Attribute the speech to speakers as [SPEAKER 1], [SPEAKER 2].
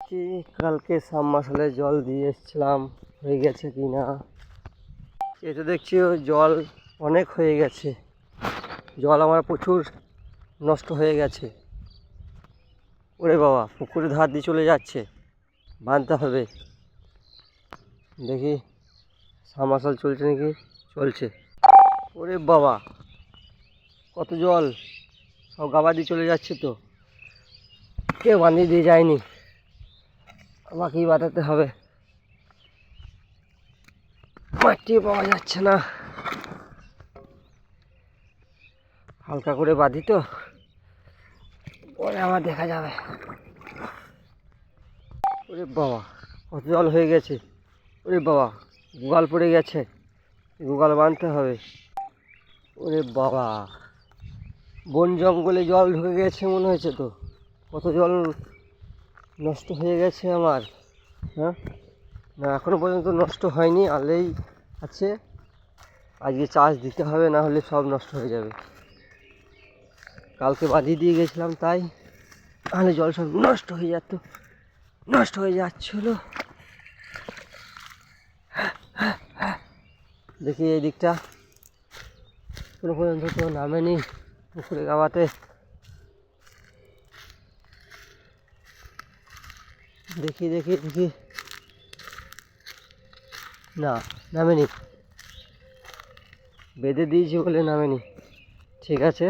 [SPEAKER 1] দেখি কালকে সাবমার্সিবলে জল দিয়ে এসেছিলাম, হয়ে গেছে কি না। এই তো দেখছি জল অনেক হয়ে গেছে, জল আমার প্রচুর নষ্ট হয়ে গেছে। ওরে বাবা, পুকুরে ধার দিয়ে চলে যাচ্ছে, বাঁধতে হবে। দেখি সাবমার্সিবল চলছে নাকি, চলছে। ওরে বাবা, কত জল, সব গাবা দিয়ে চলে যাচ্ছে। তো কেউ বাঁধিয়ে দিয়ে যায়নি, আমাকেই বাঁধাতে হবে। মাটি পাওয়া যাচ্ছে না, হালকা করে বাঁধি তো, পরে আবার দেখা যাবে। ওরে বাবা, কত জল হয়ে গেছে। ওরে বাবা, গোগাল পড়ে গেছে, গোগাল বাঁধতে হবে। ওরে বাবা, বন জঙ্গলে জল ঢুকে গেছে মনে হয়েছে। তো কত জল নষ্ট হয়ে গেছে আমার। হ্যাঁ, না এখনো পর্যন্ত নষ্ট হয়নি, আলেই আছে। আজকে চার্জ দিতে হবে, না হলে সব নষ্ট হয়ে যাবে। কালকে বাঁধিয়ে দিয়ে গেছিলাম, তাই নাহলে জল সব নষ্ট হয়ে যেত, নষ্ট হয়ে যাচ্ছিল। দেখি এই দিকটা কোনো পর্যন্ত তো নামেনি পুকুরে গাওয়াতে। দেখি দেখি দেখি, না নামেনি, বেঁধে দিয়েছি বলে নামেনি। ঠিক আছে।